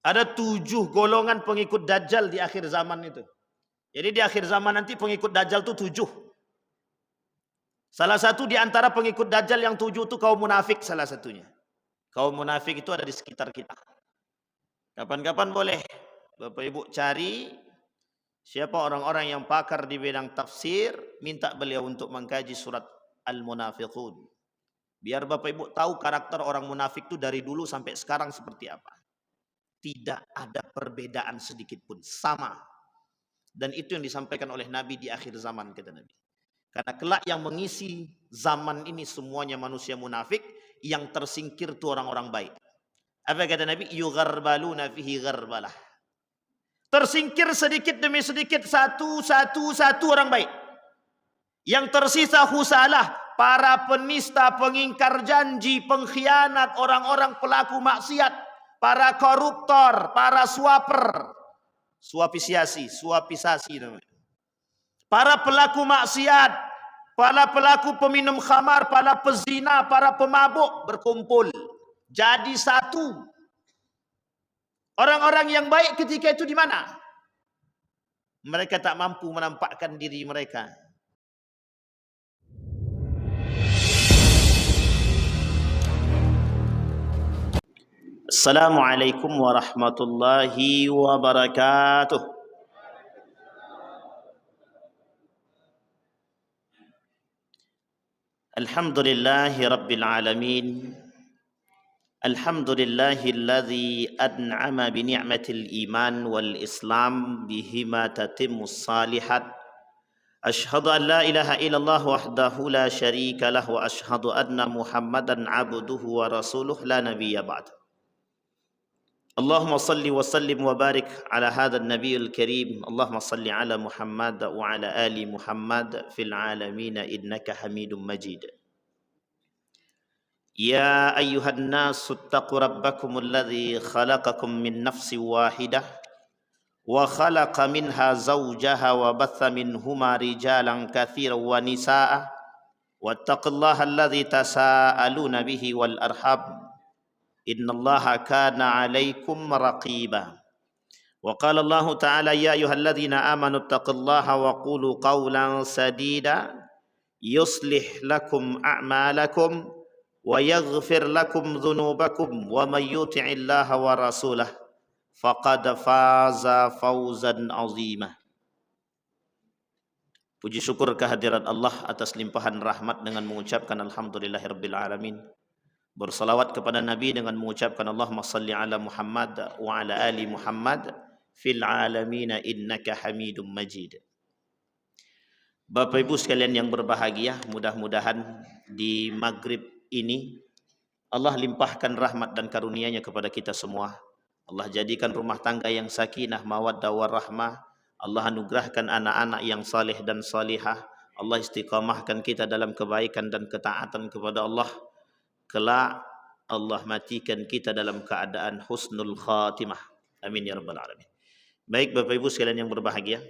Ada 7 golongan pengikut Dajjal di akhir zaman itu. Jadi di akhir zaman nanti pengikut Dajjal itu 7. Salah satu di antara pengikut Dajjal yang 7 itu kaum munafik salah satunya. Kaum munafik itu ada di sekitar kita. Kapan-kapan boleh Bapak Ibu cari siapa orang-orang yang pakar di bidang tafsir, minta beliau untuk mengkaji surat Al-Munafiqun. Biar Bapak Ibu tahu karakter orang munafik itu dari dulu sampai sekarang seperti apa. Tidak ada perbedaan sedikit pun, sama. Dan itu yang disampaikan oleh Nabi di akhir zaman, kata Nabi. Karena kelak yang mengisi zaman ini semuanya manusia munafik, yang tersingkir itu orang-orang baik. Apa kata Nabi? Yugharbaluna fihi gharbalah. Tersingkir sedikit demi sedikit, satu orang baik. Yang tersisa husalah, para penista, pengingkar janji, pengkhianat, orang-orang pelaku maksiat, para koruptor, para suaper, suapisasi namanya. Para pelaku maksiat, para pelaku peminum khamar, para pezina, para pemabuk berkumpul jadi satu. Orang-orang yang baik ketika itu di mana? Mereka tak mampu menampakkan diri mereka. Assalamualaikum warahmatullahi wabarakatuh. Alhamdulillahi rabbil alamin. Alhamdulillahilladzi an'ama bi ni'matil iman wal islam bihima tatimmus salihat. Ashhadu an la ilaha illallah wahdahu la syarika lah wa ashhadu anna Muhammadan abduhu wa rasuluh la nabiyya ba'd. Allahumma salli wa sallim wa barik ala hadha an-nabiyil karim. Allahumma salli ala Muhammad wa ala ali Muhammad fil alamin innaka Hamidum Majid. Ya ayyuhan nasu ittaqu rabbakumul ladzi khalaqakum min nafsin wahidah wa khalaqa minha zawjaha wa batha minhuma rijalan katsiran wa nisaa wattaqullaha alladzi tasaaluna bihi wal arham innallaha kana 'alaikum raqiba. Wa qala Allah ta'ala ya ayyuhalladzina amanu ittaqullaha wa qulu qawlan sadida yuslih lakum a'malakum wa yaghfir lakum dhunubakum wa may yuti'illaha wa rasulah faqad faza fawzan 'azima. Puji syukur kehadirat Allah atas limpahan rahmat dengan mengucapkan alhamdulillahirabbil alamin. Bersalawat kepada Nabi dengan mengucapkan Allahumma salli ala Muhammad wa ala ali Muhammad fil alamin innaka Hamidum Majid. Bapak Ibu sekalian yang berbahagia, mudah-mudahan di maghrib ini Allah limpahkan rahmat dan karunia-Nya kepada kita semua. Allah jadikan rumah tangga yang sakinah, mawaddah warahmah. Allah anugerahkan anak-anak yang saleh dan salihah. Allah istiqamahkan kita dalam kebaikan dan ketaatan kepada Allah. Kelak Allah matikan kita dalam keadaan husnul khatimah. Amin ya rabbal alamin. Baik Bapak Ibu sekalian yang berbahagia,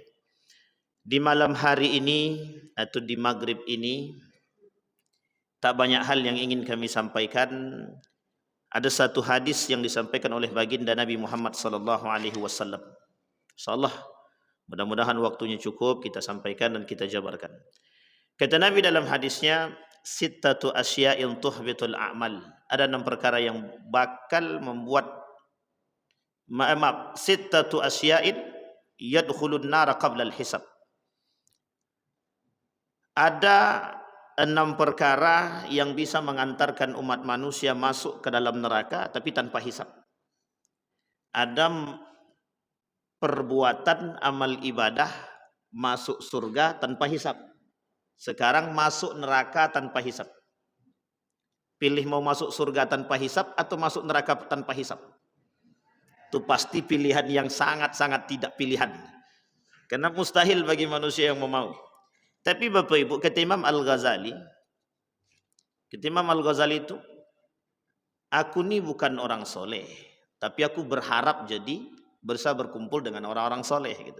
di malam hari ini atau di maghrib ini tak banyak hal yang ingin kami sampaikan. Ada satu hadis yang disampaikan oleh baginda Nabi Muhammad sallallahu alaihi wasallam. Insyaallah mudah-mudahan waktunya cukup kita sampaikan dan kita jabarkan. Kata Nabi dalam hadisnya, sittatu asya'in tuhbitul a'mal. Ada 6 perkara yang bakal membuat sittatu asya'in yadkhulun nar qabla al-hisab. Ada 6 perkara yang bisa mengantarkan umat manusia masuk ke dalam neraka tapi tanpa hisab. Ada perbuatan amal ibadah masuk surga tanpa hisab. Sekarang masuk neraka tanpa hisab. Pilih mau masuk surga tanpa hisab atau masuk neraka tanpa hisab. Itu pasti pilihan yang sangat-sangat tidak pilihan. Karena mustahil bagi manusia yang mau. Tapi Bapak Ibu, kata Imam Al-Ghazali itu, aku ni bukan orang soleh, tapi aku berharap jadi bisa berkumpul dengan orang-orang soleh. Gitu.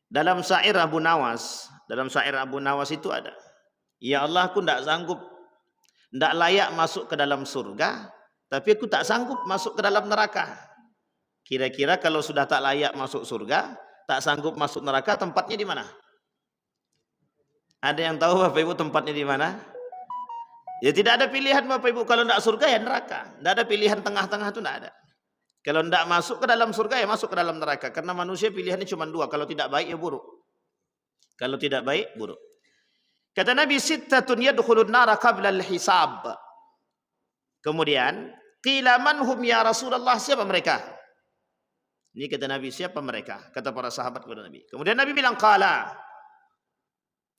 Dalam syair Abu Nawas itu ada, ya Allah, aku tidak sanggup, tidak layak masuk ke dalam surga, tapi aku tak sanggup masuk ke dalam neraka. Kira-kira kalau sudah tak layak masuk surga, tak sanggup masuk neraka, tempatnya di mana? Ada yang tahu Bapak Ibu tempatnya di mana? Ya tidak ada pilihan Bapak Ibu, kalau tidak surga ya neraka. Tidak ada pilihan tengah-tengah itu, tidak ada. Kalau tidak masuk ke dalam surga ya masuk ke dalam neraka. Karena manusia pilihannya cuma dua, kalau tidak baik ya buruk. Kalau tidak baik, buruk. Kata Nabi, sittatun yadkhulun nara qabla al-hisab. Kemudian, qila man hum ya Rasulullah, siapa mereka? Ini kata Nabi, siapa mereka? Kata para sahabat kepada Nabi. Kemudian Nabi bilang, qala.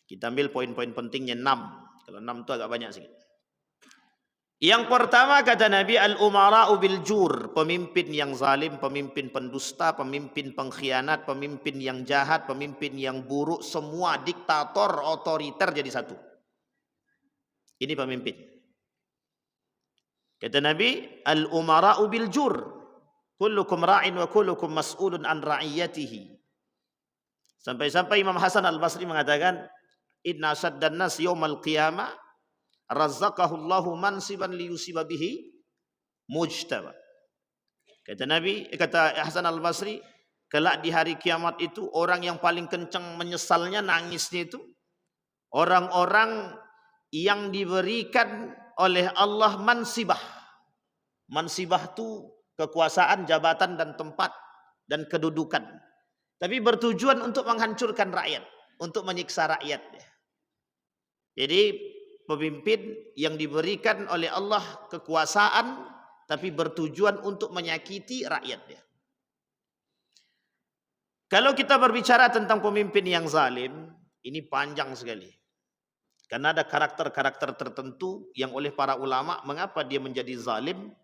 Kita ambil poin-poin pentingnya 6. Kalau 6 itu agak banyak sikit. Yang pertama kata Nabi, al-umara'u bil jur, pemimpin yang zalim, pemimpin pendusta, pemimpin pengkhianat, pemimpin yang jahat, pemimpin yang buruk, semua diktator, otoriter jadi satu. Ini pemimpin. Kata Nabi, al-umara'u bil jur, kullukum ra'in wa kullukum mas'ulun an ra'iyatihi. Sampai-sampai Imam Hasan Al-Basri mengatakan, inna saddan nas yaumal qiyamah razzaqahullahu mansiban liyusiba bihi mujtaba. Kata Nabi, kata Hasan Al-Basri, kelak di hari kiamat itu orang yang paling kencang menyesalnya, nangisnya itu orang-orang yang diberikan oleh Allah mansibah. Mansibah itu kekuasaan, jabatan dan tempat dan kedudukan. Tapi bertujuan untuk menghancurkan rakyat, untuk menyiksa rakyat. Jadi pemimpin yang diberikan oleh Allah kekuasaan tapi bertujuan untuk menyakiti rakyatnya. Kalau kita berbicara tentang pemimpin yang zalim, ini panjang sekali. Karena ada karakter-karakter tertentu yang oleh para ulama, mengapa dia menjadi zalim,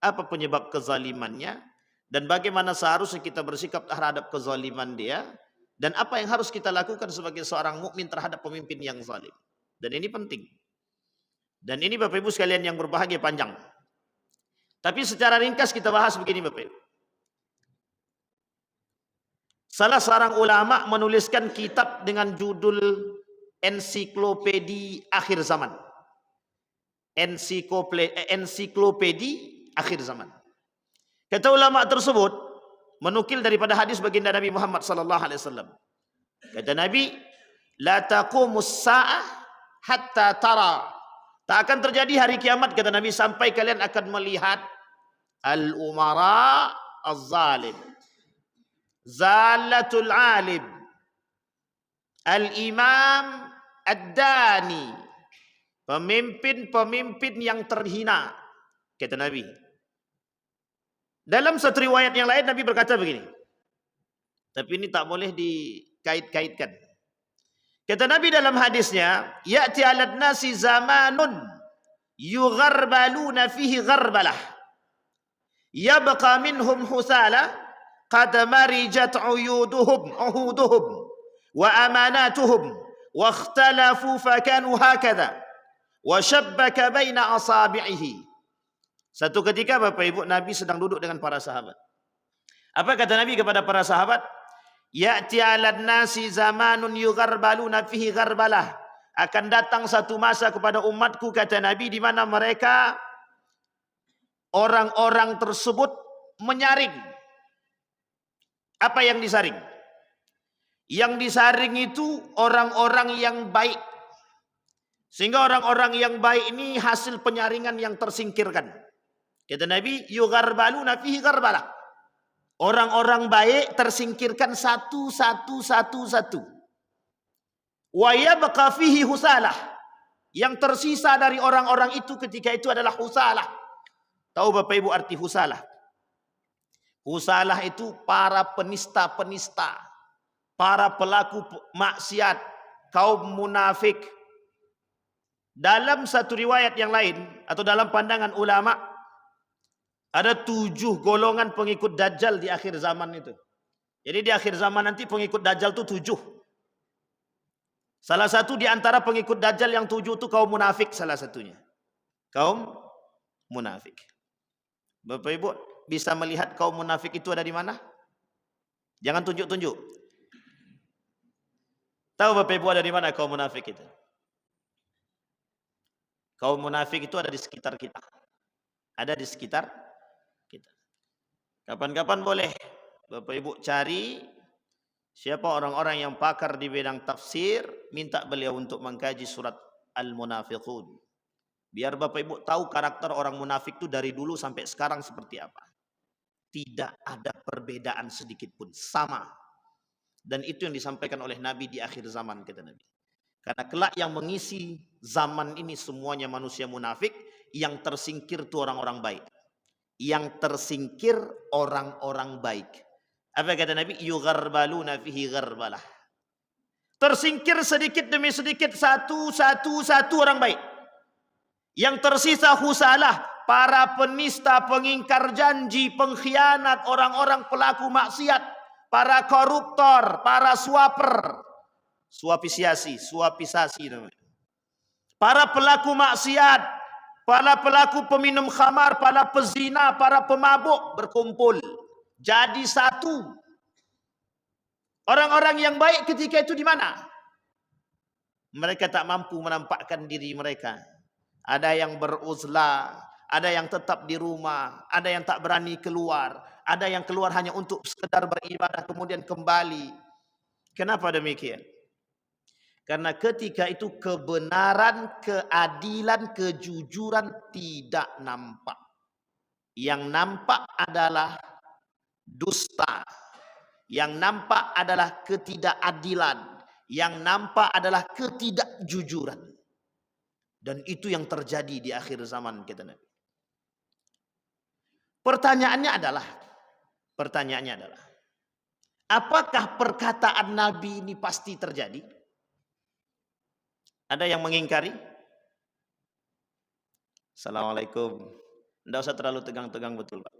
apa penyebab kezalimannya, dan bagaimana seharusnya kita bersikap terhadap kezaliman dia, dan apa yang harus kita lakukan sebagai seorang mukmin terhadap pemimpin yang zalim. Dan ini penting. Dan ini Bapak Ibu sekalian yang berbahagia, panjang. Tapi secara ringkas kita bahas begini Bapak Ibu. Salah seorang ulama menuliskan kitab dengan judul Ensiklopedi Akhir Zaman. Ensiklopedi Akhir Zaman. Kata ulama tersebut menukil daripada hadis baginda Nabi Muhammad sallallahu alaihi wasallam. Kata Nabi, la taqumus saah hatta tara. Tak akan terjadi hari kiamat kata Nabi sampai kalian akan melihat al-umara az-zalim, zalatul alim, al-imam ad-dani, pemimpin-pemimpin yang terhina kata Nabi. Dalam satu riwayat yang lain Nabi berkata begini. Tapi ini tak boleh dikait-kaitkan. Kata Nabi dalam hadisnya, ya'ti 'alan nasi zamanun yugharbaluna fihi gharbalah. Yabqa minhum husala qad marijat uhuduhum wa amanatuhum wa ikhtalafu fakanu hakadha wa shabbaka baina asabi'ihi. Satu ketika Bapak Ibu Nabi sedang duduk dengan para sahabat. Apa kata Nabi kepada para sahabat? Ya'ti 'alan nasi zamanun yugharbaluna fihi gharbalah. Akan datang satu masa kepada umatku kata Nabi di mana mereka orang-orang tersebut menyaring. Apa yang disaring? Yang disaring itu orang-orang yang baik. Sehingga orang-orang yang baik ini hasil penyaringan yang tersingkirkan. Kata Nabi, yugharbaluna fihi gharbalah. Orang-orang baik tersingkirkan satu. Wa yabqa fihi husalah. Yang tersisa dari orang-orang itu ketika itu adalah husalah. Tahu Bapak Ibu arti husalah? Husalah itu para penista-penista, para pelaku maksiat, kaum munafik. Dalam satu riwayat yang lain atau dalam pandangan ulama, ada 7 golongan pengikut Dajjal di akhir zaman itu. Jadi di akhir zaman nanti pengikut Dajjal itu 7. Salah satu di antara pengikut Dajjal yang 7 itu kaum munafik salah satunya. Kaum munafik. Bapak Ibu bisa melihat kaum munafik itu ada di mana? Jangan tunjuk-tunjuk. Tahu Bapak Ibu ada di mana kaum munafik itu? Kaum munafik itu ada di sekitar kita. Ada di sekitar kita. Kapan-kapan boleh Bapak Ibu cari siapa orang-orang yang pakar di bidang tafsir, minta beliau untuk mengkaji surat Al-Munafiqun. Biar Bapak Ibu tahu karakter orang munafik itu dari dulu sampai sekarang seperti apa. Tidak ada perbedaan sedikit pun, sama. Dan itu yang disampaikan oleh Nabi di akhir zaman, kata Nabi. Karena kelak yang mengisi zaman ini semuanya manusia munafik, yang tersingkir itu orang-orang baik. Yang tersingkir orang-orang baik. Apa kata Nabi? Yugharbaluna fihi gharbalah. Tersingkir sedikit demi sedikit, satu orang baik. Yang tersisa husalah, para penista, pengingkar janji, pengkhianat, orang-orang pelaku maksiat, para koruptor, para suaper, suapisasi namanya. Para pelaku maksiat, para pelaku peminum khamar, para pezina, para pemabuk berkumpul jadi satu. Orang-orang yang baik ketika itu di mana? Mereka tak mampu menampakkan diri mereka. Ada yang beruzlah, ada yang tetap di rumah, ada yang tak berani keluar, ada yang keluar hanya untuk sekedar beribadah kemudian kembali. Kenapa demikian? Karena ketika itu kebenaran, keadilan, kejujuran tidak nampak. Yang nampak adalah dusta. Yang nampak adalah ketidakadilan. Yang nampak adalah ketidakjujuran. Dan itu yang terjadi di akhir zaman, kata Nabi. Pertanyaannya adalah, apakah perkataan Nabi ini pasti terjadi? Ada yang mengingkari? Assalamualaikum. Tidak usah terlalu tegang-tegang, betul Pak.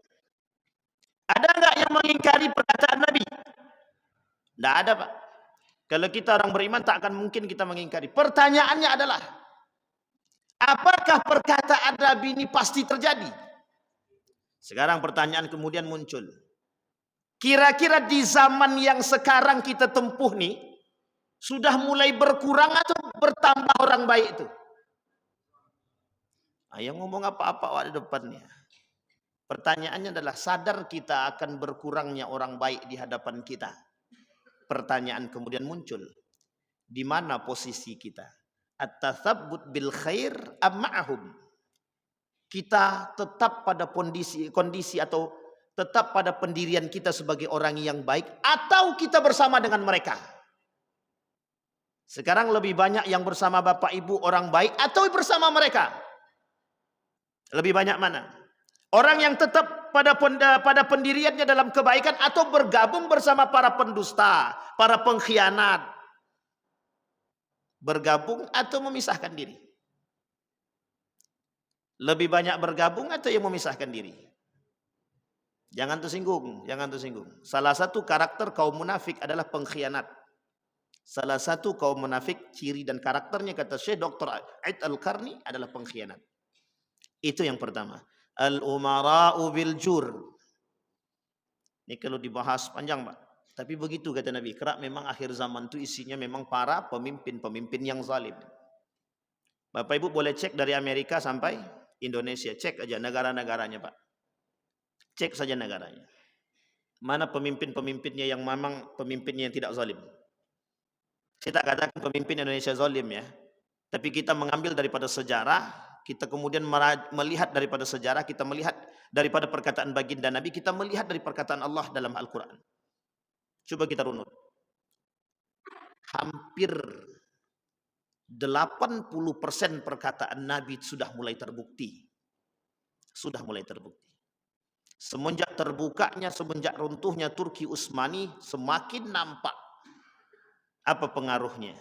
Ada enggak yang mengingkari perkataan Nabi? Tidak ada Pak. Kalau kita orang beriman tak akan mungkin kita mengingkari. Pertanyaannya adalah, apakah perkataan Nabi ini pasti terjadi? Sekarang pertanyaan kemudian muncul. Kira-kira di zaman yang sekarang kita tempuh nih, sudah mulai berkurang atau bertambah orang baik itu? Yang ngomong apa-apa di depannya. Pertanyaannya adalah, sadar kita akan berkurangnya orang baik di hadapan kita? Pertanyaan kemudian muncul. Di mana posisi kita? At-tathabbut bil khair am ma'ahum? Kita tetap pada kondisi atau tetap pada pendirian kita sebagai orang yang baik, atau kita bersama dengan mereka? Sekarang lebih banyak yang bersama Bapak Ibu orang baik atau bersama mereka? Lebih banyak mana? Orang yang tetap pada pendiriannya dalam kebaikan atau bergabung bersama para pendusta, para pengkhianat? Bergabung atau memisahkan diri? Lebih banyak bergabung atau yang memisahkan diri? Jangan tersinggung, jangan tersinggung. Salah satu karakter kaum munafik adalah pengkhianat. Salah satu kaum munafik ciri dan karakternya, kata Syekh Dr. Aid Al-Qarni, adalah pengkhianat. Itu yang pertama. Al-umara'u bil jur. Ini kalau dibahas panjang Pak. Tapi begitu kata Nabi, kerap memang akhir zaman itu isinya memang para pemimpin-pemimpin yang zalim. Bapak Ibu boleh cek dari Amerika sampai Indonesia. Cek aja negara-negaranya Pak. Cek saja negaranya. Mana pemimpin-pemimpinnya yang memang pemimpinnya yang tidak zalim. Saya tak katakan pemimpin Indonesia zalim ya. Tapi kita mengambil daripada sejarah. Kita kemudian melihat daripada sejarah, kita melihat daripada perkataan baginda Nabi, kita melihat dari perkataan Allah dalam Al-Quran. Coba kita runut. Hampir 80% perkataan Nabi sudah mulai terbukti. Sudah mulai terbukti. Semenjak terbukanya, semenjak runtuhnya Turki Utsmani, semakin nampak apa pengaruhnya.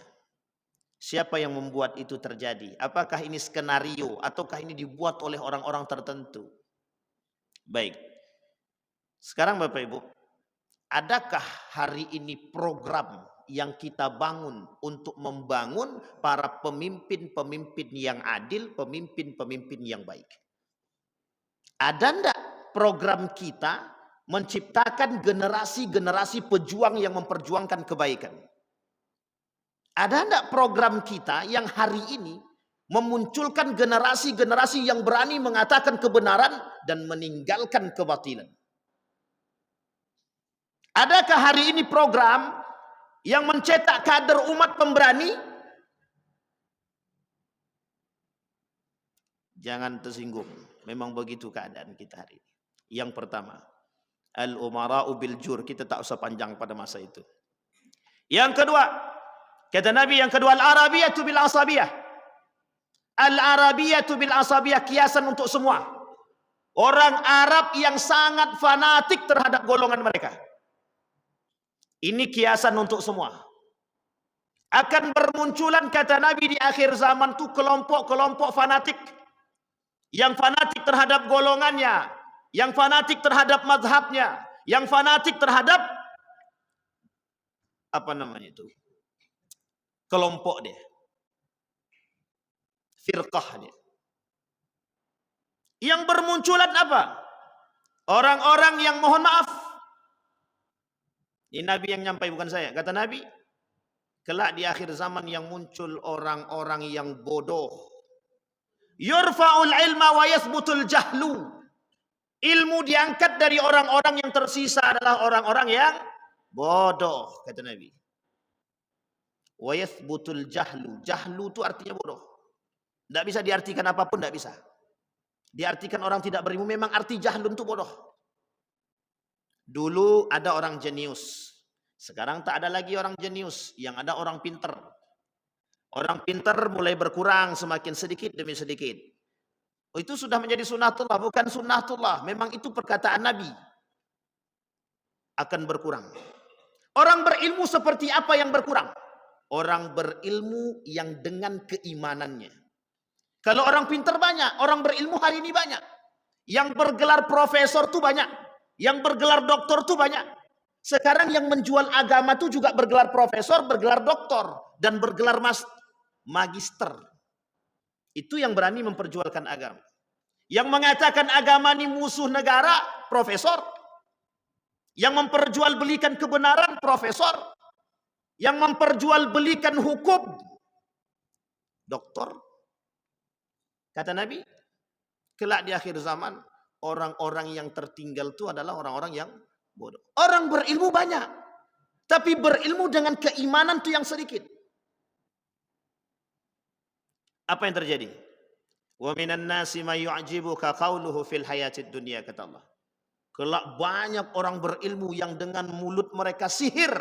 Siapa yang membuat itu terjadi? Apakah ini skenario ataukah ini dibuat oleh orang-orang tertentu? Baik. Sekarang Bapak Ibu, adakah hari ini program yang kita bangun untuk membangun para pemimpin-pemimpin yang adil, pemimpin-pemimpin yang baik? Ada enggak program kita menciptakan generasi-generasi pejuang yang memperjuangkan kebaikan? Ada enggak program kita yang hari ini memunculkan generasi-generasi yang berani mengatakan kebenaran dan meninggalkan kebatilan? Adakah hari ini program yang mencetak kader umat pemberani? Jangan tersinggung. Memang begitu keadaan kita hari ini. Yang pertama, al-umara'u bil jur. Kita tak usah panjang pada masa itu. Yang kedua, kata Nabi yang kedua, al-arabiyatu bil asabiyah. Al-arabiyatu bil asabiyah, kiasan untuk semua. Orang Arab yang sangat fanatik terhadap golongan mereka. Ini kiasan untuk semua. Akan bermunculan, kata Nabi, di akhir zaman itu kelompok-kelompok fanatik. Yang fanatik terhadap golongannya, yang fanatik terhadap mazhabnya, yang fanatik terhadap apa namanya itu, kelompok dia, firqah dia. Yang bermunculan apa? Orang-orang yang, mohon maaf, ini Nabi yang nyampai, bukan saya. Kata Nabi, kelak di akhir zaman yang muncul orang-orang yang bodoh. Yurfa'ul ilma wa yathbutul jahlu. Ilmu diangkat dari orang-orang yang tersisa adalah orang-orang yang bodoh, kata Nabi. Wa yathbutul jahlu. Jahlu itu artinya bodoh. Tidak bisa diartikan apapun, tidak bisa. Diartikan orang tidak berilmu, memang arti jahlu itu bodoh. Dulu ada orang jenius. Sekarang tak ada lagi orang jenius. Yang ada orang pinter. Orang pinter mulai berkurang semakin sedikit demi sedikit. Oh, itu sudah menjadi sunnatullah. Bukan sunnatullah. Memang itu perkataan Nabi. Akan berkurang. Orang berilmu seperti apa yang berkurang? Orang berilmu yang dengan keimanannya. Kalau orang pinter banyak. Orang berilmu hari ini banyak. Yang bergelar profesor itu banyak. Yang bergelar doktor itu banyak. Sekarang yang menjual agama itu juga bergelar profesor, bergelar doktor, dan bergelar magister. Itu yang berani memperjualkan agama. Yang mengatakan agama ini musuh negara, profesor. Yang memperjualbelikan kebenaran, profesor. Yang memperjualbelikan hukum, doktor. Kata Nabi, kelak di akhir zaman, orang-orang yang tertinggal itu adalah orang-orang yang bodoh. Orang berilmu banyak, tapi berilmu dengan keimanan itu yang sedikit. Apa yang terjadi? Wa minan nasi may yu'jibuka qawluhu fil hayatid dunya, kata Allah. Kelak banyak orang berilmu yang dengan mulut mereka sihir.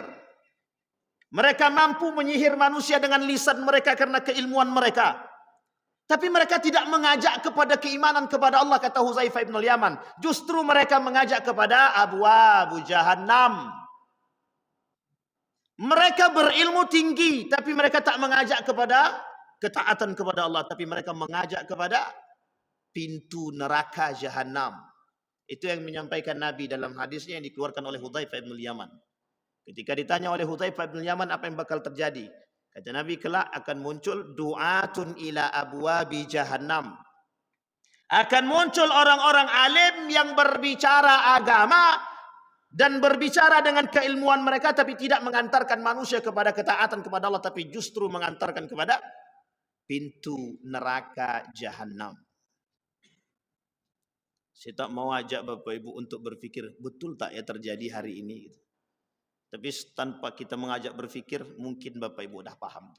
Mereka mampu menyihir manusia dengan lisan mereka karena keilmuan mereka. Tapi mereka tidak mengajak kepada keimanan kepada Allah, kata Huzaifah ibn al-Yaman. Justru mereka mengajak kepada abwabu jahannam. Mereka berilmu tinggi, tapi mereka tak mengajak kepada ketaatan kepada Allah. Tapi mereka mengajak kepada pintu neraka jahannam. Itu yang menyampaikan Nabi dalam hadisnya yang dikeluarkan oleh Huzaifah ibn al-Yaman. Ketika ditanya oleh Huzaifah ibn al-Yaman apa yang bakal terjadi, kata Nabi, kelak akan muncul du'atun ila abwabi jahannam. Akan muncul orang-orang alim yang berbicara agama dan berbicara dengan keilmuan mereka, tapi tidak mengantarkan manusia kepada ketaatan kepada Allah, tapi justru mengantarkan kepada pintu neraka jahannam. Saya tak mau ajak Bapak Ibu untuk berpikir, betul tak ya terjadi hari ini? Tapi tanpa kita mengajak berpikir, mungkin Bapak Ibu dah paham.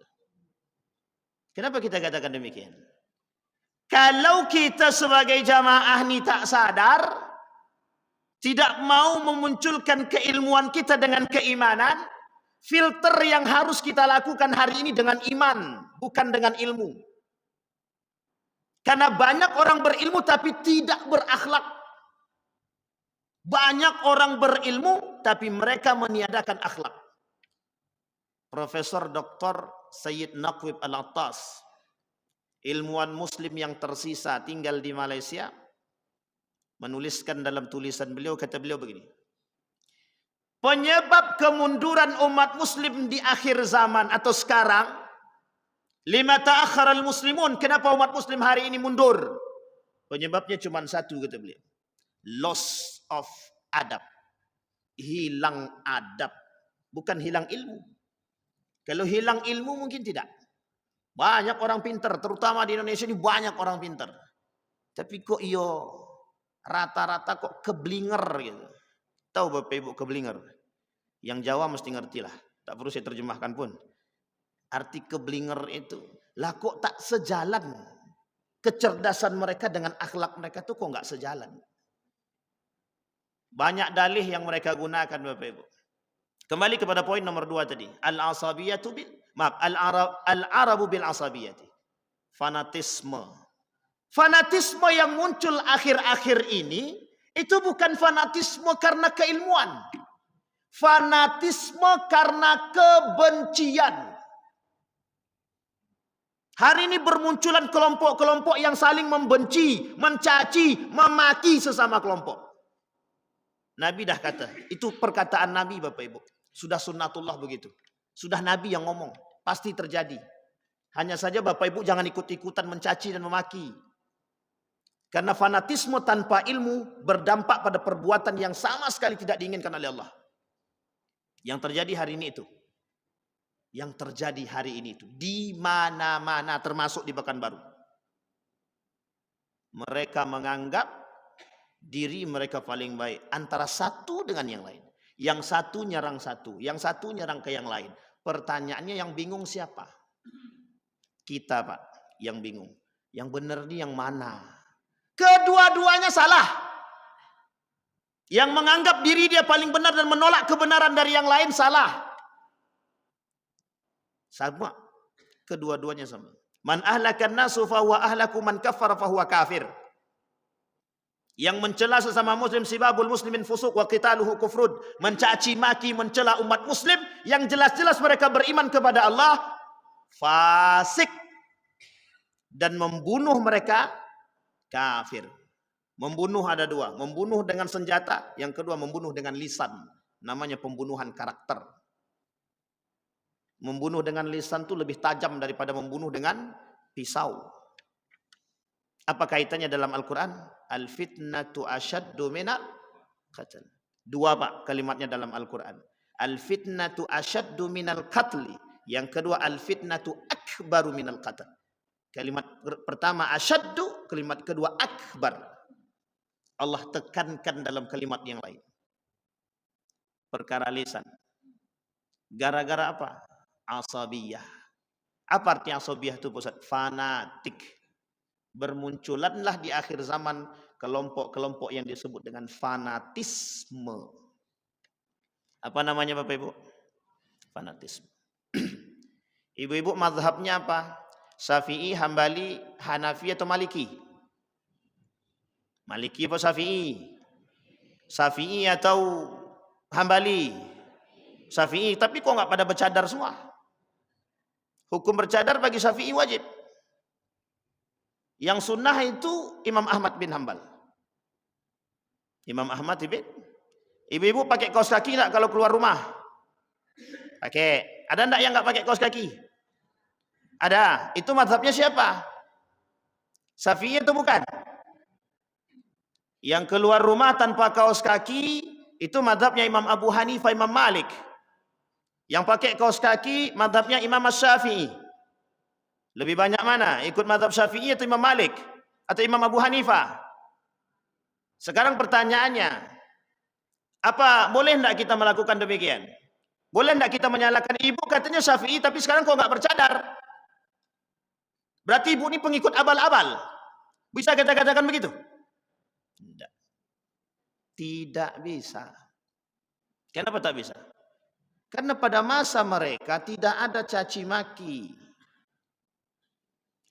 Kenapa kita katakan demikian? Kalau kita sebagai jamaah ni tak sadar, tidak mau memunculkan keilmuan kita dengan keimanan, filter yang harus kita lakukan hari ini dengan iman, bukan dengan ilmu. Karena banyak orang berilmu tapi tidak berakhlak. Banyak orang berilmu tapi mereka meniadakan akhlak. Profesor Dr. Sayyid Naqwib Al-Attas, ilmuwan muslim yang tersisa tinggal di Malaysia, menuliskan dalam tulisan beliau, kata beliau begini. Penyebab kemunduran umat muslim di akhir zaman atau sekarang, lima ta'akhkhara al-muslimun, kenapa umat muslim hari ini mundur? Penyebabnya cuma satu, kata beliau. Loss of adab. Hilang adab. Bukan hilang ilmu. Kalau hilang ilmu mungkin tidak. Banyak orang pintar. Terutama di Indonesia ini banyak orang pintar. Tapi kok rata-rata kok keblinger gitu. Tahu Bapak Ibu keblinger? Yang Jawa mesti ngerti lah. Tak perlu saya terjemahkan pun. Arti keblinger itu. Lah kok tak sejalan. Kecerdasan mereka dengan akhlak mereka tuh kok nggak sejalan. Banyak dalih yang mereka gunakan Bapak Ibu. Kembali kepada poin nomor 2 tadi. Al-asabiyatu bil al-arabu bil asabiyati. Fanatisme. Fanatisme yang muncul akhir-akhir ini itu bukan fanatisme karena keilmuan. Fanatisme karena kebencian. Hari ini bermunculan kelompok-kelompok yang saling membenci, mencaci, memaki sesama kelompok. Nabi dah kata, itu perkataan Nabi Bapak Ibu. Sudah sunnatullah begitu. Sudah Nabi yang ngomong, pasti terjadi. Hanya saja Bapak Ibu jangan ikut-ikutan mencaci dan memaki. Karena fanatisme tanpa ilmu berdampak pada perbuatan yang sama sekali tidak diinginkan oleh Allah. Yang terjadi hari ini itu. Yang terjadi hari ini itu. Di mana-mana termasuk di Pekanbaru. Mereka menganggap diri mereka paling baik. Antara satu dengan yang lain. Yang satu nyerang satu. Yang satu nyerang ke yang lain. Pertanyaannya yang bingung siapa? Kita Pak. Yang bingung. Yang benar ini yang mana? Kedua-duanya salah. Yang menganggap diri dia paling benar dan menolak kebenaran dari yang lain salah. Sama. Kedua-duanya sama. Man ahlakan nasu fahuwa ahlaku man kafara fahuwa kafir. Yang mencela sesama muslim sibabul muslimin fusuq wa qitaluhu kufrun. Mencaci maki, mencela umat muslim yang jelas-jelas mereka beriman kepada Allah fasik. Dan membunuh mereka kafir. Membunuh ada dua. Membunuh dengan senjata. Yang kedua membunuh dengan lisan. Namanya pembunuhan karakter. Membunuh dengan lisan itu lebih tajam daripada membunuh dengan pisau. Apa kaitannya dalam Al-Quran? Al-fitnatu asyaddu minal qatl. Dua Pak kalimatnya dalam Al-Quran. Al-fitnatu asyaddu minal qatli. Yang kedua al-fitnatu akbaru minal qatl. Kalimat pertama asyaddu, kalimat kedua akbar. Allah tekankan dalam kalimat yang lain. Perkara lisan. Gara-gara apa? Asabiyah. Apa arti asabiyah itu Ustaz? Fanatik. Bermunculanlah di akhir zaman kelompok-kelompok yang disebut dengan fanatisme. Apa namanya Bapak Ibu? Fanatisme. Ibu-ibu mazhabnya apa? Syafi'i, Hambali, Hanafi atau Maliki? Maliki atau Syafi'i? Syafi'i atau Hambali? Syafi'i, tapi kok nggak pada bercadar semua? Hukum bercadar bagi Syafi'i wajib. Yang sunnah itu Imam Ahmad bin Hambal. Imam Ahmad bin. Ibu-ibu pakai kaos kaki enggak kalau keluar rumah? Pakai. Ada enggak yang enggak pakai kaos kaki? Ada. Itu mazhabnya siapa? Syafi'i itu bukan? Yang keluar rumah tanpa kaos kaki itu mazhabnya Imam Abu Hanifah, Imam Malik. Yang pakai kaos kaki mazhabnya Imam Syafi'i. Lebih banyak mana? Ikut mazhab Syafi'i atau Imam Malik? Atau Imam Abu Hanifah? Sekarang pertanyaannya, apa boleh tidak kita melakukan demikian? Boleh tidak kita menyalahkan ibu katanya Syafi'i tapi sekarang kok nggak bercadar? Berarti ibu ini pengikut abal-abal. Bisa kita katakan begitu? Tidak. Tidak bisa. Kenapa tak bisa? Karena pada masa mereka tidak ada caci maki.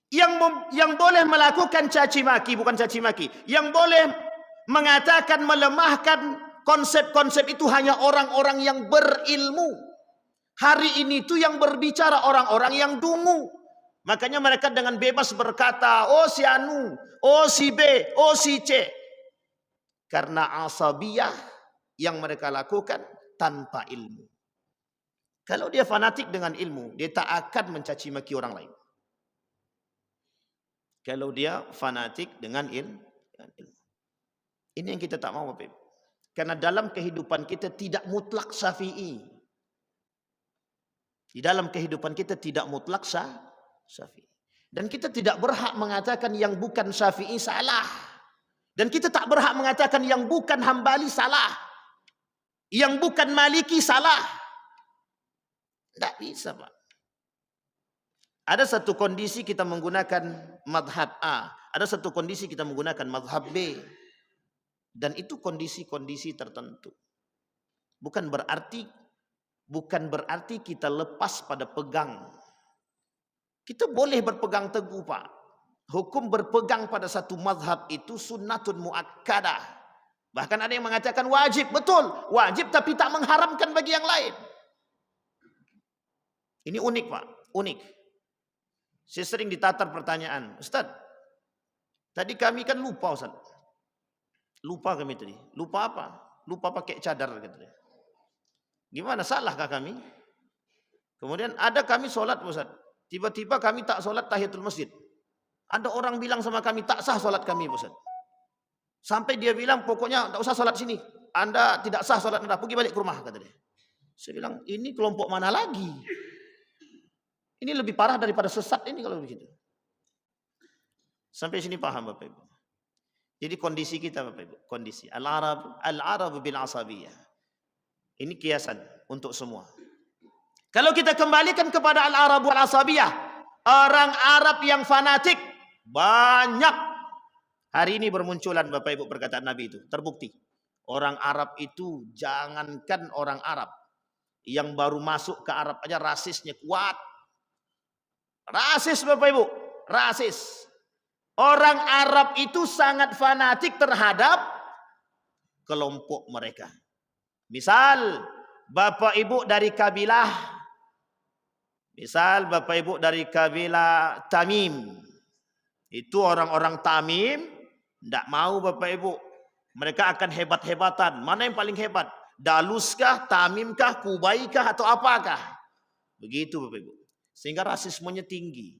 Yang boleh melakukan caci maki, bukan caci maki. Yang boleh mengatakan, melemahkan konsep-konsep itu hanya orang-orang yang berilmu. Hari ini itu yang berbicara orang-orang yang dungu. Makanya mereka dengan bebas berkata, oh si Anu, oh si B, oh si C. Karena asabiyah yang mereka lakukan tanpa ilmu. Kalau dia fanatik dengan ilmu, dia tak akan mencaci maki orang lain. Kalau dia fanatik dengan ilmu. Ini yang kita tak mau Bapak Ibu. Karena dalam kehidupan kita tidak mutlak Syafi'i. Di dalam kehidupan kita tidak mutlak Syafi'i. Dan kita tidak berhak mengatakan yang bukan Syafi'i salah. Dan kita tak berhak mengatakan yang bukan Hambali salah. Yang bukan Maliki salah. Tidak bisa, Pak. Ada satu kondisi kita menggunakan madhab A, ada satu kondisi kita menggunakan madhab B, dan itu kondisi-kondisi tertentu. Bukan berarti kita lepas pada pegang. Kita boleh berpegang teguh, Pak. Hukum berpegang pada satu madhab itu sunnatun muakkadah. Bahkan ada yang mengatakan wajib, betul, wajib tapi tak mengharamkan bagi yang lain. Ini unik, Pak, unik. Saya sering ditatar pertanyaan, Ustaz, tadi kami kan lupa, Ustaz. Lupa kami tadi. Lupa apa? Lupa pakai cadar katanya. Gimana, salahkah kami? Kemudian ada kami sholat, Ustaz. Tiba-tiba kami tak sholat tahiyatul masjid. Ada orang bilang sama kami tak sah sholat kami, Ustaz. Sampai dia bilang pokoknya tak usah sholat sini. Anda tidak sah sholat Anda, pergi balik ke rumah, kata dia. Saya bilang ini kelompok mana lagi? Ini lebih parah daripada sesat ini kalau begitu. Sampai sini paham Bapak Ibu? Jadi kondisi kita Bapak Ibu, kondisi al-Arab bil asabiyah. Ini kiasan untuk semua. Kalau kita kembalikan kepada al-Arab wal asabiyah, orang Arab yang fanatik banyak. Hari ini bermunculan Bapak Ibu perkataan Nabi itu, terbukti. Orang Arab itu, jangankan orang Arab, yang baru masuk ke Arab aja rasisnya kuat. Rasis Bapak Ibu, rasis. Orang Arab itu sangat fanatik terhadap kelompok mereka. Misal Bapak Ibu dari kabilah Tamim. Itu orang-orang Tamim tidak mau Bapak Ibu. Mereka akan hebat-hebatan. Mana yang paling hebat? Daluskah, Tamimkah, Kubaikah atau apakah? Begitu Bapak Ibu. Sehingga rasismenya tinggi.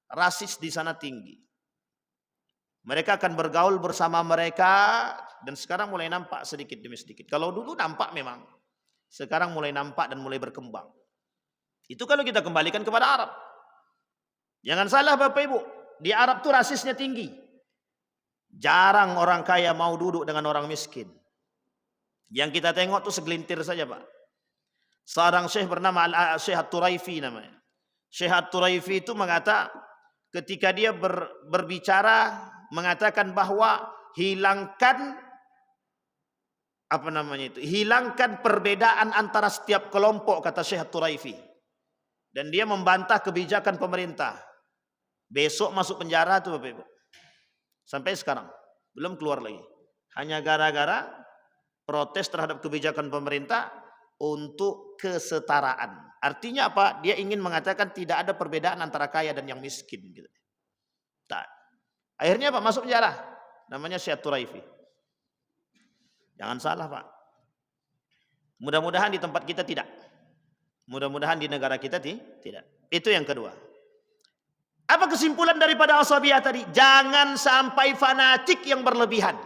Rasis di sana tinggi. Mereka akan bergaul bersama mereka. Dan sekarang mulai nampak sedikit demi sedikit. Kalau dulu nampak memang. Sekarang mulai nampak dan mulai berkembang. Itu kalau kita kembalikan kepada Arab. Jangan salah Bapak Ibu. Di Arab tuh rasisnya tinggi. Jarang orang kaya mau duduk dengan orang miskin. Yang kita tengok tuh segelintir saja Pak. Seorang syekh bernama Syekh At-Turaifi namanya. Syekh At-Turaifi itu ketika dia berbicara mengatakan bahwa hilangkan perbedaan antara setiap kelompok, kata Syekh At-Turaifi. Dan dia membantah kebijakan pemerintah. Besok masuk penjara tuh Bapak Ibu. Sampai sekarang belum keluar lagi. Hanya gara-gara protes terhadap kebijakan pemerintah untuk kesetaraan. Artinya apa? Dia ingin mengatakan tidak ada perbedaan antara kaya dan yang miskin. Gitu. Tak. Akhirnya Pak masuk penjara. Namanya Syekh Turaifi. Jangan salah Pak. Mudah-mudahan di tempat kita tidak. Mudah-mudahan di negara kita tidak. Itu yang kedua. Apa kesimpulan daripada asabiyah tadi? Jangan sampai fanatik yang berlebihan.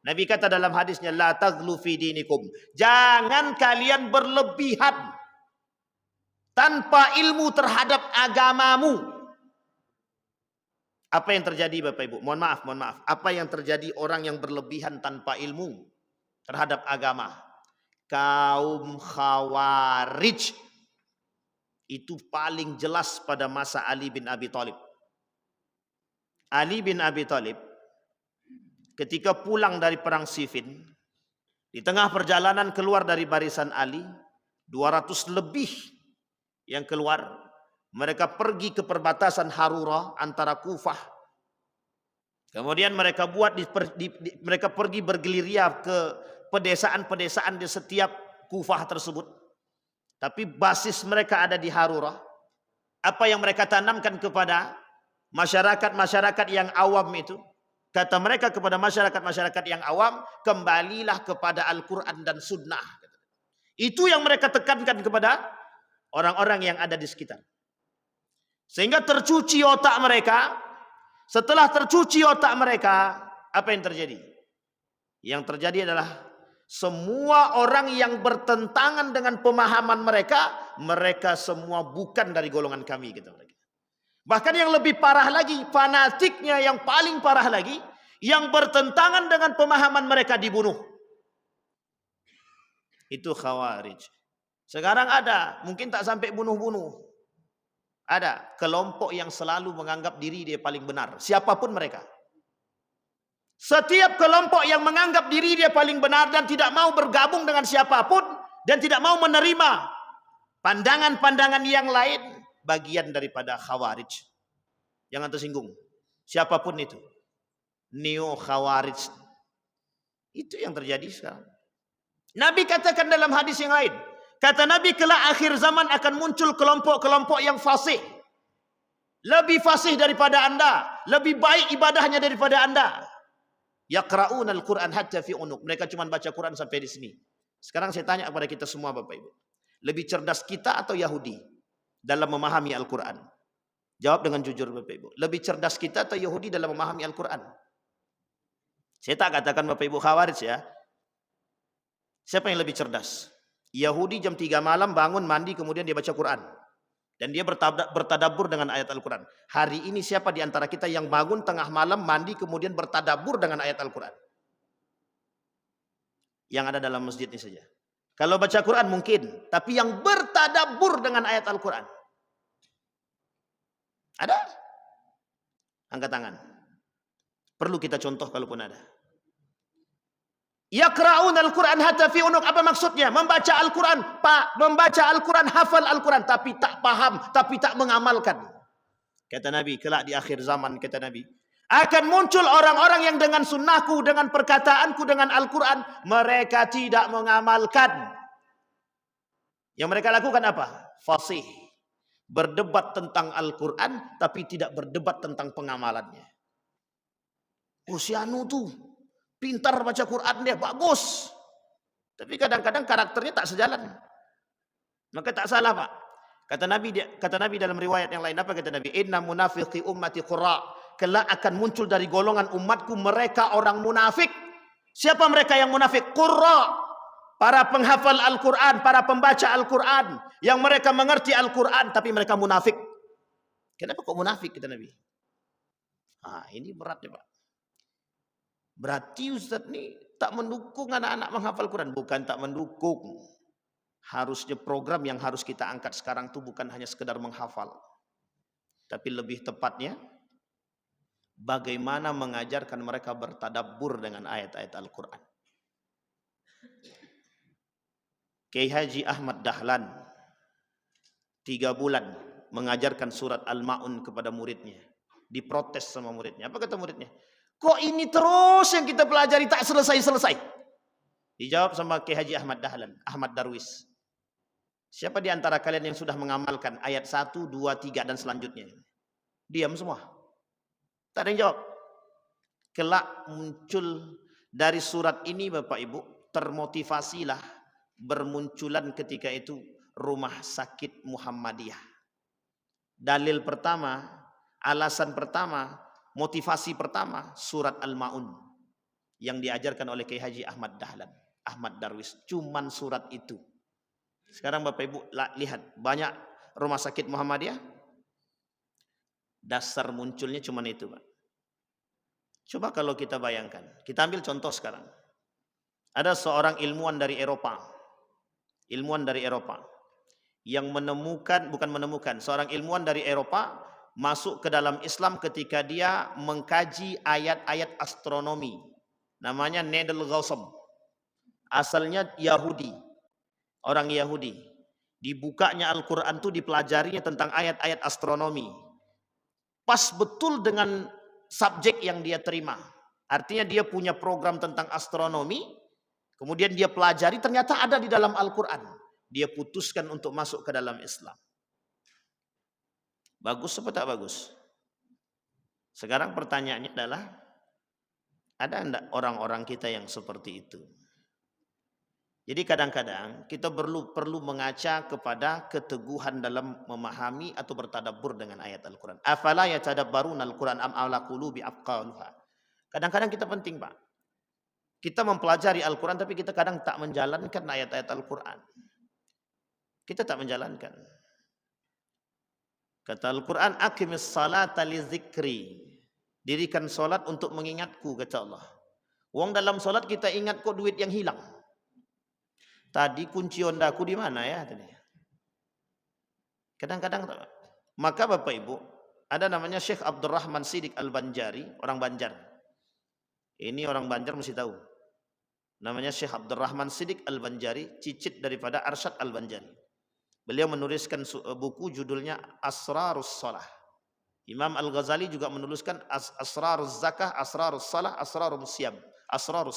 Nabi kata dalam hadisnya, la taghlu fi dinikum. Jangan kalian berlebihan tanpa ilmu terhadap agamamu. Apa yang terjadi Bapak Ibu? Mohon maaf. Apa yang terjadi orang yang berlebihan tanpa ilmu terhadap agama? Kaum Khawarij. Itu paling jelas pada masa Ali bin Abi Thalib. Ali bin Abi Thalib ketika pulang dari perang Siffin, di tengah perjalanan keluar dari barisan Ali, 200 lebih yang keluar, mereka pergi ke perbatasan Harura antara Kufah. Kemudian mereka mereka pergi bergerilya ke pedesaan-pedesaan di setiap Kufah tersebut. Tapi basis mereka ada di Harura. Apa yang mereka tanamkan kepada masyarakat-masyarakat yang awam itu? Kata mereka kepada masyarakat-masyarakat yang awam, kembalilah kepada Al-Quran dan Sunnah. Itu yang mereka tekankan kepada orang-orang yang ada di sekitar. Sehingga tercuci otak mereka. Setelah tercuci otak mereka, apa yang terjadi? Yang terjadi adalah semua orang yang bertentangan dengan pemahaman mereka, mereka semua bukan dari golongan kami, kata mereka. Bahkan yang lebih parah lagi, fanatiknya yang paling parah lagi, yang bertentangan dengan pemahaman mereka dibunuh. Itu Khawarij. Sekarang ada, mungkin tak sampai bunuh-bunuh. Ada kelompok yang selalu menganggap diri dia paling benar, siapapun mereka. Setiap kelompok yang menganggap diri dia paling benar dan tidak mau bergabung dengan siapapun dan tidak mau menerima pandangan-pandangan yang lain, bagian daripada Khawarij. Jangan tersinggung. Siapapun itu. Neo Khawarij. Itu yang terjadi sekarang. Nabi katakan dalam hadis yang lain. Kata Nabi, kelak akhir zaman akan muncul kelompok-kelompok yang fasih. Lebih fasih daripada anda. Lebih baik ibadahnya daripada anda. Yaqra'una al-Quran hatta fi unuq. Mereka cuma baca Quran sampai di sini. Sekarang saya tanya kepada kita semua Bapak Ibu. Lebih cerdas kita atau Yahudi dalam memahami Al-Quran? Jawab dengan jujur Bapak Ibu. Lebih cerdas kita atau Yahudi dalam memahami Al-Quran? Saya tak katakan Bapak Ibu Khawarij ya. Siapa yang lebih cerdas? Yahudi jam 3 malam bangun, mandi, kemudian dia baca Quran. Dan dia bertadabbur dengan ayat Al-Quran. Hari ini siapa di antara kita yang bangun tengah malam, mandi, kemudian bertadabbur dengan ayat Al-Quran? Yang ada dalam masjid ini saja. Kalau baca Quran mungkin. Tapi yang bertadabbur dengan ayat Al-Quran. Ada? Angkat tangan. Perlu kita contoh kalaupun ada. Yaqra'un al-Quran hatta fi unuq. Apa maksudnya? Membaca Al-Quran, Pak, membaca Al-Quran, hafal Al-Quran, tapi tak paham, tapi tak mengamalkan. Kata Nabi, kelak di akhir zaman, kata Nabi, akan muncul orang-orang yang dengan sunnahku, dengan perkataanku, dengan Al-Quran, mereka tidak mengamalkan. Yang mereka lakukan apa? Fasih. Berdebat tentang Al-Quran, tapi tidak berdebat tentang pengamalannya. Oh, si anu tuh pintar baca Quran, dia bagus. Tapi kadang-kadang karakternya tak sejalan. Maka tak salah Pak. Kata Nabi dalam riwayat yang lain, apa kata Nabi? Inna munafiqi ummati qurra. Kelak akan muncul dari golongan umatku mereka orang munafik. Siapa mereka yang munafik? Qurra. Para penghafal Al-Quran, para pembaca Al-Quran. Yang mereka mengerti Al-Quran, tapi mereka munafik. Kenapa kok munafik, kata Nabi? Ini berat ya Pak. Berarti Ustaz ini tak mendukung anak-anak menghafal Quran. Bukan tak mendukung. Harusnya program yang harus kita angkat sekarang itu bukan hanya sekedar menghafal. Tapi lebih tepatnya, bagaimana mengajarkan mereka bertadabbur dengan ayat-ayat Al-Quran. Kiai Haji Ahmad Dahlan 3 bulan mengajarkan surat Al-Ma'un kepada muridnya. Diprotes sama muridnya. Apa kata muridnya? Kok ini terus yang kita pelajari tak selesai-selesai? Dijawab sama Kiai Haji Ahmad Dahlan, Ahmad Darwis. Siapa di antara kalian yang sudah mengamalkan ayat 1, 2, 3 dan selanjutnya? Diam semua. Tak ada yang jawab. Kelak muncul dari surat ini Bapak Ibu, termotivasilah bermunculan ketika itu rumah sakit Muhammadiyah. Dalil pertama, alasan pertama, motivasi pertama, surat Al-Ma'un yang diajarkan oleh Kiai Haji Ahmad Dahlan, Ahmad Darwis. Cuman surat itu. Sekarang Bapak Ibu lihat, banyak rumah sakit Muhammadiyah, dasar munculnya cuman itu Pak. Coba kalau kita bayangkan, kita ambil contoh sekarang. Ada seorang ilmuwan dari Eropa, yang seorang ilmuwan dari Eropa masuk ke dalam Islam ketika dia mengkaji ayat-ayat astronomi. Namanya Nedel Ghausam. Asalnya Yahudi. Orang Yahudi. Dibukanya Al-Quran itu dipelajarinya tentang ayat-ayat astronomi. Pas betul dengan subjek yang dia terima. Artinya dia punya program tentang astronomi. Kemudian dia pelajari, ternyata ada di dalam Al-Quran. Dia putuskan untuk masuk ke dalam Islam. Bagus atau tak bagus? Sekarang pertanyaannya adalah, ada enggak orang-orang kita yang seperti itu? Jadi kadang-kadang kita perlu mengaca kepada keteguhan dalam memahami atau bertadabbur dengan ayat Al-Quran. Afala yatadabbaruna Al-Quran am ala qulubi aqaluha. Kadang-kadang kita penting Pak. Kita mempelajari Al-Quran tapi kita kadang tak menjalankan ayat-ayat Al-Quran. Kita tak menjalankan. Kata Al-Quran, aqimis salata li dzikri. Dirikan solat untuk mengingatku, kata Allah. Wong dalam solat kita ingat kok duit yang hilang. Tadi kunci Hondaku di mana ya? Kadang-kadang, maka Bapak Ibu, ada namanya Syekh Abdurrahman Siddiq Al-Banjari, orang Banjar. Ini orang Banjar mesti tahu. Namanya Syekh Abdurrahman Siddiq Al-Banjari, cicit daripada Arsyad Al-Banjari. Beliau menuliskan buku judulnya Asrarus Shalah. Imam Al-Ghazali juga menuliskan Asrarus Zakah, Asrarus Shalah, Asrarus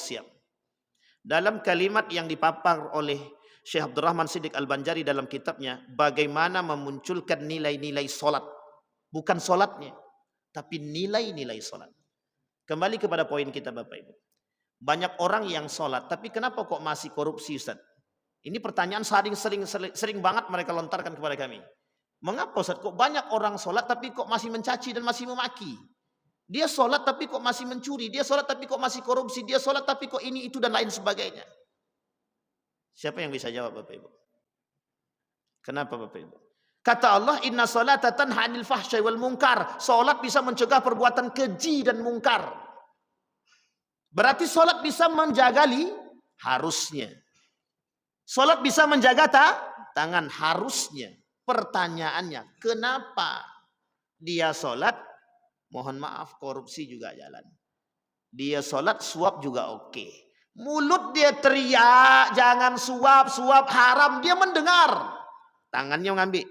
Siyam. Dalam kalimat yang dipapar oleh Syekh Abdurrahman Siddiq Al-Banjari dalam kitabnya, bagaimana memunculkan nilai-nilai solat. Bukan solatnya, tapi nilai-nilai solat. Kembali kepada poin kita Bapak Ibu. Banyak orang yang solat, tapi kenapa kok masih korupsi Ustaz? Ini pertanyaan sering banget mereka lontarkan kepada kami. Mengapa Ustaz kok banyak orang solat tapi kok masih mencaci dan masih memaki? Dia solat tapi kok masih mencuri, dia solat tapi kok masih korupsi, dia solat tapi kok ini itu dan lain sebagainya. Siapa yang bisa jawab Bapak Ibu? Kenapa Bapak Ibu? Kata Allah, inna salata tanha 'anil fahsya'i wal munkar. Salat bisa mencegah perbuatan keji dan mungkar. Berarti salat bisa menjaga harusnya. Salat bisa menjaga tangan harusnya. Pertanyaannya, kenapa dia salat? Mohon maaf, korupsi juga jalan. Dia salat, suap juga oke. Mulut dia teriak, jangan suap haram, dia mendengar. Tangannya mengambil.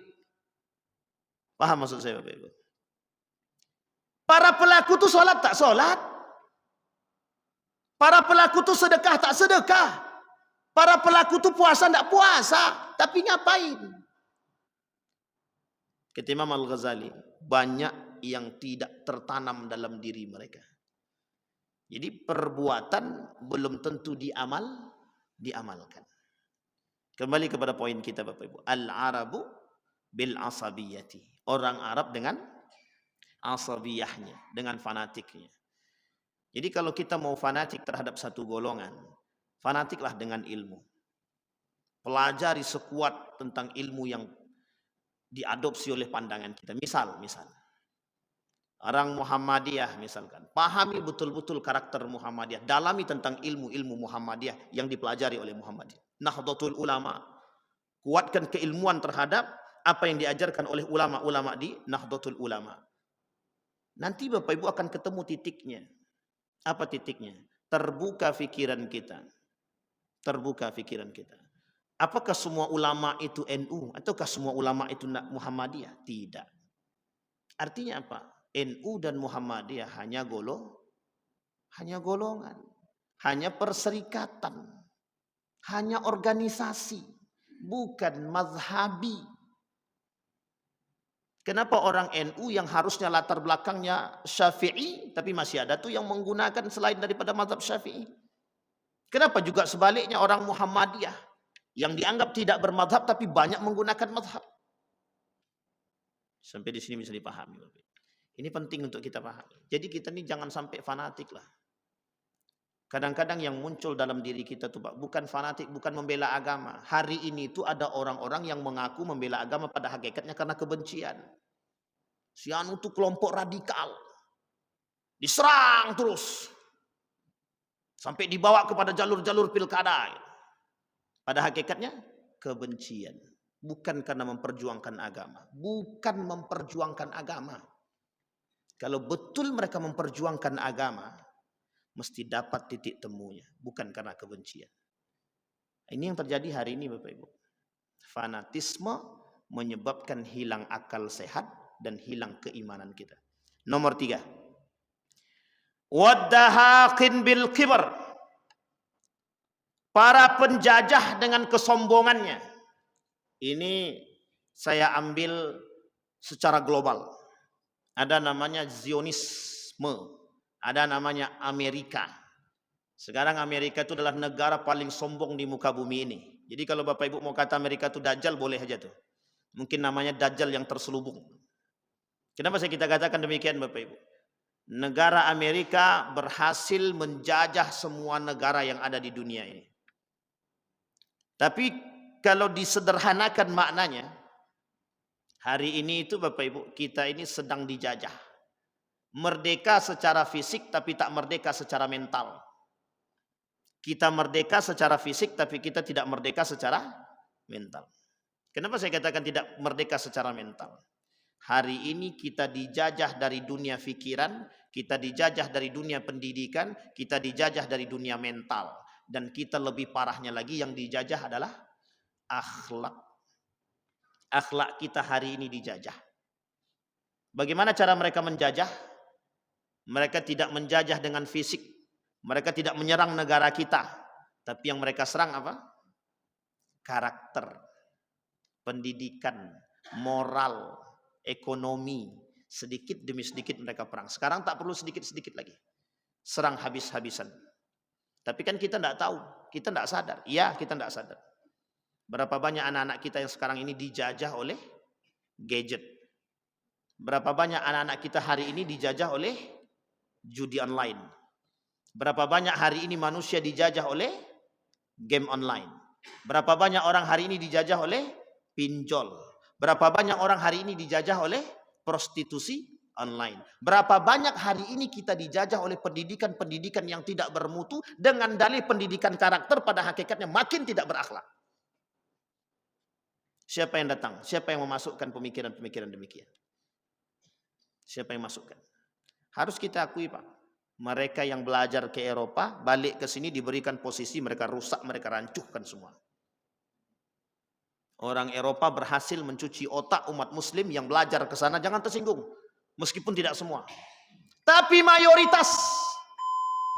Paham maksud saya Bapak Ibu? Para pelaku tuh sholat tak sholat. Para pelaku tuh sedekah tak sedekah. Para pelaku tuh puasa tak puasa. Tapi ngapain? Kata Imam Al-Ghazali, banyak yang tidak tertanam dalam diri mereka. Jadi perbuatan belum tentu diamalkan. Kembali kepada poin kita Bapak Ibu. Al-Arabu bil asabiyati. Orang Arab dengan asabiyahnya, dengan fanatiknya. Jadi kalau kita mau fanatik terhadap satu golongan, fanatiklah dengan ilmu. Pelajari sekuat tentang ilmu yang diadopsi oleh pandangan kita. Misal, orang Muhammadiyah misalkan, pahami betul-betul karakter Muhammadiyah, dalami tentang ilmu-ilmu Muhammadiyah yang dipelajari oleh Muhammadiyah. Nahdlatul Ulama, kuatkan keilmuan terhadap apa yang diajarkan oleh ulama-ulama di Nahdlatul Ulama. Nanti Bapak Ibu akan ketemu titiknya. Apa titiknya? Terbuka pikiran kita. Terbuka pikiran kita. Apakah semua ulama itu NU ataukah semua ulama itu Muhammadiyah? Tidak. Artinya apa? NU dan Muhammadiyah hanya golongan, hanya perserikatan, hanya organisasi, bukan mazhabi. Kenapa orang NU yang harusnya latar belakangnya Syafi'i, tapi masih ada tuh yang menggunakan selain daripada mazhab Syafi'i? Kenapa juga sebaliknya orang Muhammadiyah yang dianggap tidak bermazhab tapi banyak menggunakan mazhab? Sampai di sini bisa dipahami. Ini penting untuk kita pahami. Jadi kita ini jangan sampai fanatik lah. Kadang-kadang yang muncul dalam diri kita tuh Pak, bukan fanatik, bukan membela agama. Hari ini itu ada orang-orang yang mengaku membela agama pada hakikatnya karena kebencian. Si anu tuh kelompok radikal. Diserang terus. Sampai dibawa kepada jalur-jalur pilkada. Pada hakikatnya kebencian. Bukan karena memperjuangkan agama. Bukan memperjuangkan agama. Kalau betul mereka memperjuangkan agama, mesti dapat titik temunya, bukan karena kebencian. Ini yang terjadi hari ini Bapak Ibu. Fanatisme menyebabkan hilang akal sehat dan hilang keimanan kita. Nomor 3. Waddahaqin bil kibr. Para penjajah dengan kesombongannya. Ini saya ambil secara global. Ada namanya Zionisme. Ada namanya Amerika. Sekarang Amerika itu adalah negara paling sombong di muka bumi ini. Jadi kalau Bapak Ibu mau kata Amerika itu Dajjal, boleh aja tuh. Mungkin namanya Dajjal yang terselubung. Kenapa kita katakan demikian Bapak Ibu? Negara Amerika berhasil menjajah semua negara yang ada di dunia ini. Tapi kalau disederhanakan maknanya, hari ini itu Bapak Ibu, kita ini sedang dijajah. Merdeka secara fisik tapi tak merdeka secara mental. Kita merdeka secara fisik, tapi kita tidak merdeka secara mental. Kenapa saya katakan tidak merdeka secara mental? Hari ini kita dijajah dari dunia fikiran, kita dijajah dari dunia pendidikan, kita dijajah dari dunia mental. Dan kita lebih parahnya lagi yang dijajah adalah akhlak. Akhlak kita hari ini dijajah. Bagaimana cara mereka menjajah? Mereka tidak menjajah dengan fisik. Mereka tidak menyerang negara kita. Tapi yang mereka serang apa? Karakter, pendidikan, moral, ekonomi. Sedikit demi sedikit mereka perang. Sekarang tak perlu sedikit-sedikit lagi. Serang habis-habisan. Tapi kan kita tidak tahu. Kita tidak sadar. Ya, kita tidak sadar. Berapa banyak anak-anak kita yang sekarang ini dijajah oleh gadget. Berapa banyak anak-anak kita hari ini dijajah oleh judi online. Berapa banyak hari ini manusia dijajah oleh game online. Berapa banyak orang hari ini dijajah oleh pinjol. Berapa banyak orang hari ini dijajah oleh prostitusi online. Berapa banyak hari ini kita dijajah oleh pendidikan-pendidikan yang tidak bermutu dengan dalih pendidikan karakter pada hakikatnya makin tidak berakhlak. Siapa yang datang? Siapa yang memasukkan pemikiran-pemikiran demikian? Siapa yang masukkan? Harus kita akui, Pak. Mereka yang belajar ke Eropa, balik ke sini diberikan posisi, mereka rusak, mereka rancuhkan semua. Orang Eropa berhasil mencuci otak umat muslim yang belajar ke sana, jangan tersinggung. Meskipun tidak semua. Tapi mayoritas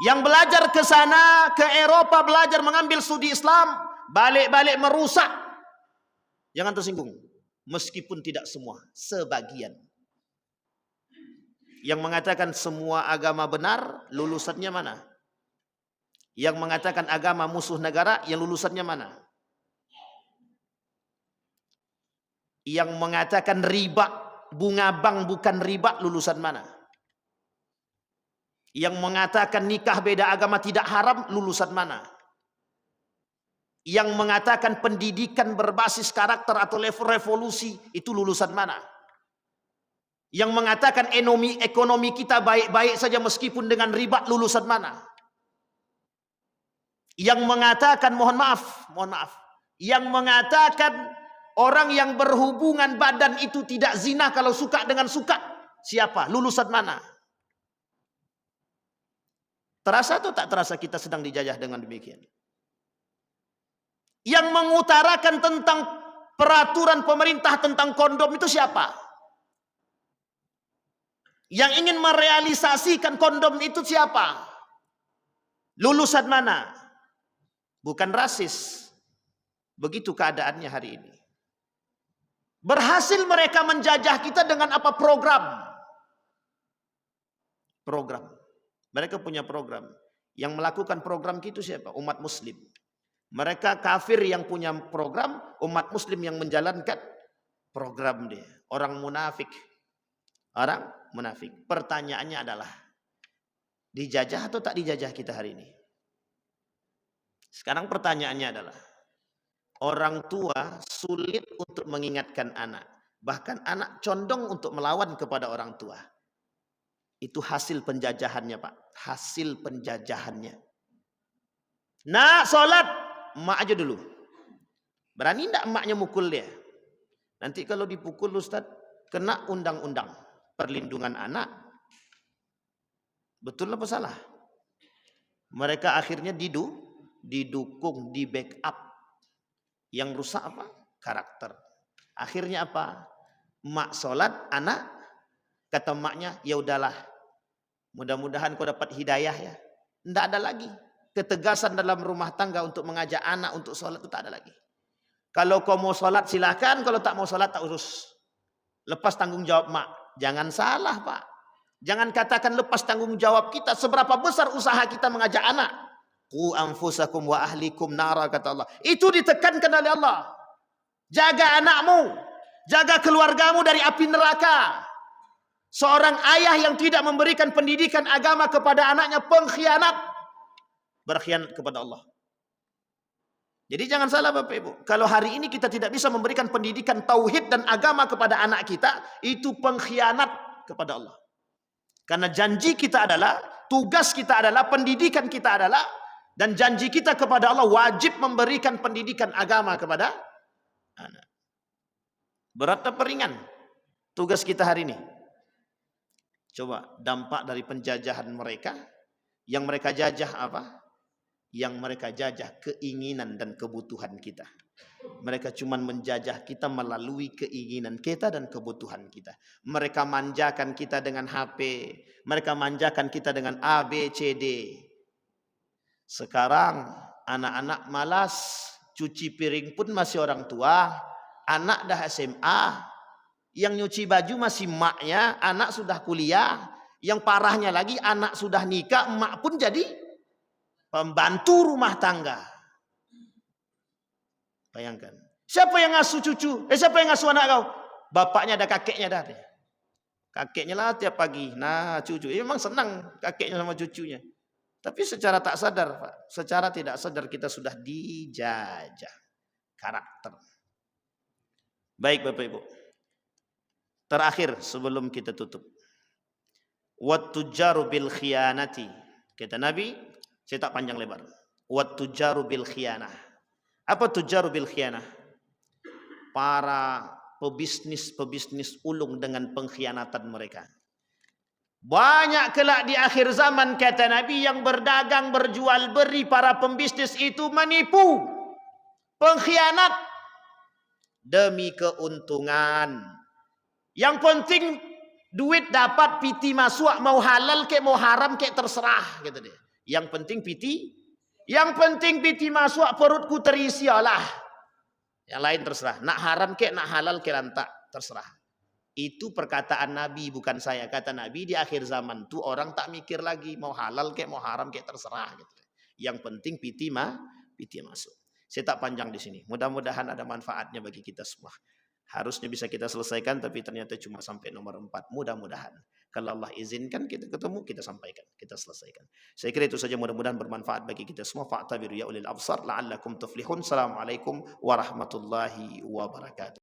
yang belajar ke sana, ke Eropa, belajar mengambil studi Islam, balik-balik merusak. Jangan tersinggung. Meskipun tidak semua, sebagian. Yang mengatakan semua agama benar, lulusannya mana? Yang mengatakan agama musuh negara, yang lulusannya mana? Yang mengatakan riba, bunga bank bukan riba, lulusan mana? Yang mengatakan nikah beda agama tidak haram, lulusan mana? Yang mengatakan pendidikan berbasis karakter atau level revolusi, itu lulusan mana? Yang mengatakan ekonomi kita baik-baik saja meskipun dengan riba, lulusan mana? Yang mengatakan, mohon maaf, yang mengatakan orang yang berhubungan badan itu tidak zina kalau suka dengan suka, siapa? Lulusan mana? Terasa atau tak terasa kita sedang dijajah dengan demikian? Yang mengutarakan tentang peraturan pemerintah tentang kondom itu siapa? Yang ingin merealisasikan kondom itu siapa? Lulusan mana? Bukan rasis. Begitu keadaannya hari ini. Berhasil mereka menjajah kita dengan apa? Program. Mereka punya program. Yang melakukan program itu siapa? Umat muslim. Mereka kafir yang punya program, umat muslim yang menjalankan program dia. Orang munafik. Pertanyaannya adalah, dijajah atau tak dijajah kita hari ini? Sekarang pertanyaannya adalah, orang tua sulit untuk mengingatkan anak. Bahkan anak condong untuk melawan kepada orang tua. Itu hasil penjajahannya, Pak. Hasil penjajahannya. Nak, sholat. Emak aja dulu. Berani enggak emaknya mukul dia? Nanti kalau dipukul Ustaz, kena undang-undang perlindungan anak. Betul apa salah? Mereka akhirnya didukung, di backup. Yang rusak apa? Karakter. Akhirnya apa? Emak sholat, anak kata emaknya, ya udahlah. Mudah-mudahan kau dapat hidayah ya. Tidak ada lagi ketegasan dalam rumah tangga untuk mengajak anak untuk sholat, itu tak ada lagi. Kalau kau mau sholat silakan, kalau tak mau sholat tak urus. Lepas tanggung jawab mak. Jangan salah, Pak. Jangan katakan lepas tanggung jawab kita. Seberapa besar usaha kita mengajak anak. Qu anfusakum wa ahlikum nara, kata Allah. Itu ditekankan oleh Allah. Jaga anakmu. Jaga keluargamu dari api neraka. Seorang ayah yang tidak memberikan pendidikan agama kepada anaknya pengkhianat. Berkhianat kepada Allah. Jadi jangan salah Bapak Ibu. Kalau hari ini kita tidak bisa memberikan pendidikan tauhid dan agama kepada anak kita, itu pengkhianat kepada Allah. Karena janji kita adalah, tugas kita adalah, pendidikan kita adalah Dan janji kita kepada Allah wajib memberikan pendidikan agama kepada anak. Berat atau ringan tugas kita hari ini? Coba dampak dari penjajahan mereka. Yang mereka jajah apa? Yang mereka jajah keinginan dan kebutuhan kita. Mereka cuma menjajah kita melalui keinginan kita dan kebutuhan kita. Mereka manjakan kita dengan HP. Mereka manjakan kita dengan A, B, C, D. Sekarang anak-anak malas. Cuci piring pun masih orang tua. Anak dah SMA. Yang nyuci baju masih maknya. Anak sudah kuliah. Yang parahnya lagi anak sudah nikah. Mak pun jadi pembantu rumah tangga. Bayangkan. Siapa yang ngasuh cucu? Siapa yang ngasuh anak kau? Bapaknya ada, kakeknya dah. Kakeknya lah tiap pagi. Nah cucu. Memang senang kakeknya sama cucunya. Tapi secara tak sadar, Pak. Secara tidak sadar kita sudah dijajah. Karakter. Baik Bapak Ibu. Terakhir sebelum kita tutup. Wattujaru bil khiyanati. Kata Nabi, saya tak panjang lebar. Wattujaru bil khiyanah. Apa tujaru bil khiyanah? Para pebisnis ulung dengan pengkhianatan mereka. Banyak kelak di akhir zaman kata Nabi yang berdagang, berjual beri, para pembisnis itu menipu, pengkhianat demi keuntungan. Yang penting duit dapat, piti masuk, mau halal kek mau haram kek terserah gitu dia. Yang penting piti masuk, perutku terisi Allah. Yang lain terserah. Nak haram kek, nak halal kek lantak, terserah. Itu perkataan Nabi, bukan saya. Kata Nabi di akhir zaman tu orang tak mikir lagi mau halal kek mau haram kek terserah gitu. Yang penting piti masuk. Saya tak panjang di sini. Mudah-mudahan ada manfaatnya bagi kita semua. Harusnya bisa kita selesaikan tapi ternyata cuma sampai nomor 4. Mudah-mudahan kalau Allah izinkan kita ketemu, kita sampaikan, kita selesaikan. Saya kira itu saja, mudah-mudahan bermanfaat bagi kita semua. Fa'tabiru ya ulil absar la'allakum tuflihun. Assalamualaikum warahmatullahi wabarakatuh.